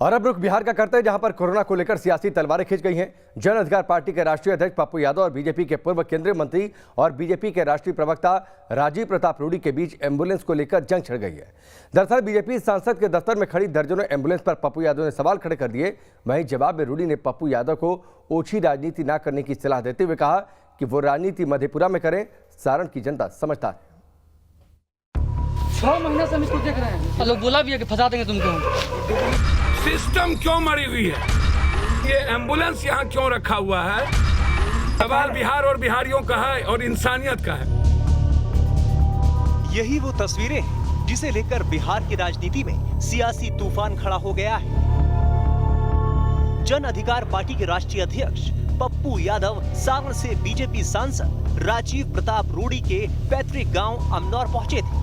और अब रुख बिहार का करते हैं, जहां पर कोरोना को लेकर सियासी तलवारें खींच गई हैं। जन अधिकार पार्टी के राष्ट्रीय अध्यक्ष पप्पू यादव और बीजेपी के पूर्व केंद्रीय मंत्री और बीजेपी के राष्ट्रीय प्रवक्ता राजीव प्रताप रूडी के बीच एम्बुलेंस को लेकर जंग छिड़ गई है। दरअसल बीजेपी सांसद के दफ्तर में खड़ी दर्जनों एम्बुलेंस पर पप्पू यादव ने सवाल खड़े कर दिए। वहीं जवाब में रूडी ने पप्पू यादव को ओछी राजनीति न करने की सलाह देते हुए कहा कि वो राजनीति मधेपुरा में करें, सारण की जनता समझदार है। 6 महीने से हम इसको देख रहे हैं। लोग बोला भी है कि फंसा देंगे तुमको। सिस्टम क्यों मरी हुई है? ये एम्बुलेंस यहाँ क्यों रखा हुआ है? सवाल बिहार और बिहारियों का है और इंसानियत का है। यही वो तस्वीरें हैं जिसे लेकर बिहार की राजनीति में सियासी तूफान खड़ा हो गया है। जन अधिकार पार्टी के राष्ट्रीय अध्यक्ष पप्पू यादव सारण से बीजेपी सांसद राजीव प्रताप रूडी के पैतृक गांव अमनौर पहुंचे थे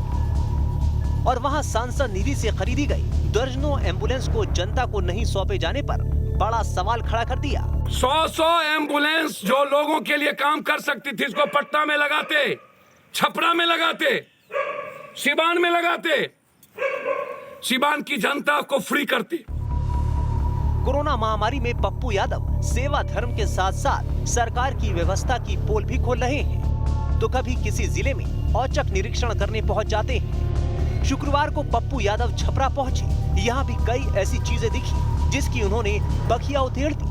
और वहां सांसद निधि से खरीदी गई दर्जनों एम्बुलेंस को जनता को नहीं सौंपे जाने पर बड़ा सवाल खड़ा कर दिया। 100 एम्बुलेंस जो लोगों के लिए काम कर सकती थी, इसको पटना में लगाते, छपरा में लगाते, सिवान में लगाते, सिवान की जनता को फ्री करते। कोरोना महामारी में पप्पू यादव सेवा धर्म के साथ साथ सरकार की व्यवस्था की पोल भी खोल रहे हैं। तो कभी किसी जिले में औचक निरीक्षण करने पहुंच जाते हैं। शुक्रवार को पप्पू यादव छपरा पहुंचे। यहाँ भी कई ऐसी चीजें दिखी जिसकी उन्होंने बखिया उधेड़ दी।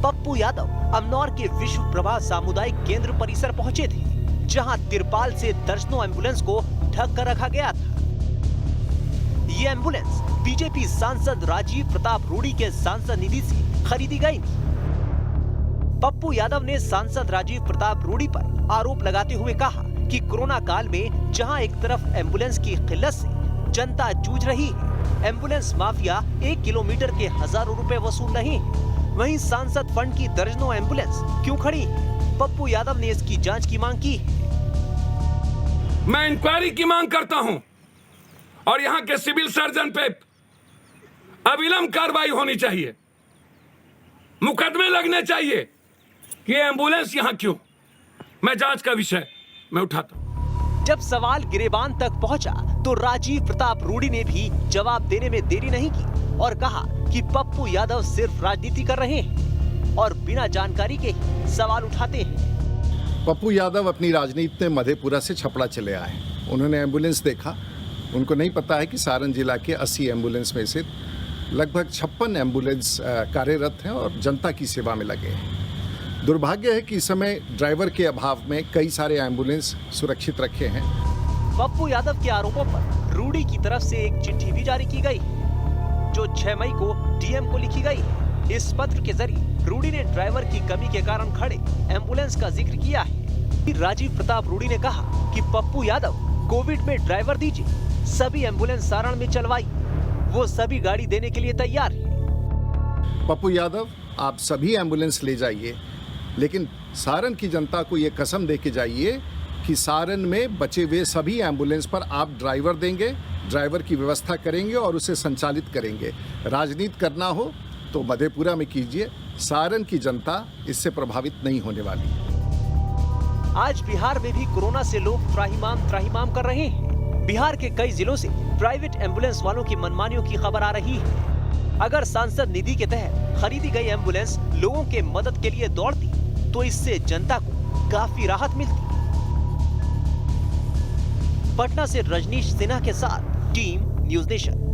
पप्पू यादव अमनौर के विश्व प्रभा सामुदायिक केंद्र परिसर पहुंचे थे, जहां तिरपाल से दर्जनों एम्बुलेंस को ढक कर रखा गया था। ये एम्बुलेंस बीजेपी सांसद राजीव प्रताप रूडी के सांसद निधि से खरीदी गई। पप्पू यादव ने सांसद राजीव प्रताप रूडी पर आरोप लगाते हुए कहा कि कोरोना काल में जहां एक तरफ एम्बुलेंस की किल्लत से जनता जूझ रही है, एम्बुलेंस माफिया 1 किलोमीटर के हजारों रुपए वसूल रहे हैं, वहीं सांसद फंड की दर्जनों एम्बुलेंस क्यों खड़ी है? पप्पू यादव ने इसकी जांच की मांग की है। मैं इंक्वायरी की मांग करता हूं और यहाँ के सिविल सर्जन पे अविलंब कार्रवाई होनी चाहिए, मुकदमे लगने चाहिए कि एम्बुलेंस यहाँ क्यों। मैं जांच का विषय मैं उठाता हूं। जब सवाल गिरेबान तक पहुंचा तो राजीव प्रताप रूडी ने भी जवाब देने में देरी नहीं की और कहा कि पप्पू यादव सिर्फ राजनीति कर रहे हैं और बिना जानकारी के ही सवाल उठाते हैं। पप्पू यादव अपनी राजनीति में मधेपुरा से छपरा चले आए। उन्होंने एम्बुलेंस देखा। उनको नहीं पता है कि सारण जिला के 80 एम्बुलेंस में से लगभग 56 एम्बुलेंस कार्यरत हैं और जनता की सेवा में लगे हैं। दुर्भाग्य है कि इस समय ड्राइवर के अभाव में कई सारे एम्बुलेंस सुरक्षित रखे हैं। पप्पू यादव के आरोपों पर रूडी की तरफ से एक चिट्ठी भी जारी की गई, जो 6 मई को डीएम को लिखी गई। इस पत्र के जरिए रूडी ने ड्राइवर की कमी के कारण खड़े एम्बुलेंस का जिक्र किया है। राजीव प्रताप रूडी ने कहा कि पप्पू यादव कोविड में ड्राइवर दीजिए, सभी एम्बुलेंस सारण में चलवाई, वो सभी गाड़ी देने के लिए तैयार है। पप्पू यादव, आप सभी एम्बुलेंस ले जाइए, लेकिन सारण की जनता को ये कसम दे के जाइए कि सारण में बचे हुए सभी एम्बुलेंस पर आप ड्राइवर देंगे, ड्राइवर की व्यवस्था करेंगे और उसे संचालित करेंगे। राजनीति करना हो तो मधेपुरा में कीजिए, सारण की जनता इससे प्रभावित नहीं होने वाली। आज बिहार में भी कोरोना से लोग त्राहिमाम कर रहे हैं। बिहार के कई जिलों से प्राइवेट एम्बुलेंस वालों की मनमानियों की खबर आ रही है। अगर सांसद निधि के तहत खरीदी गई एम्बुलेंस लोगों के मदद के लिए दौड़ती तो इससे जनता को काफी राहत मिलती। पटना से रजनीश सिन्हा के साथ टीम न्यूज़ नेशन।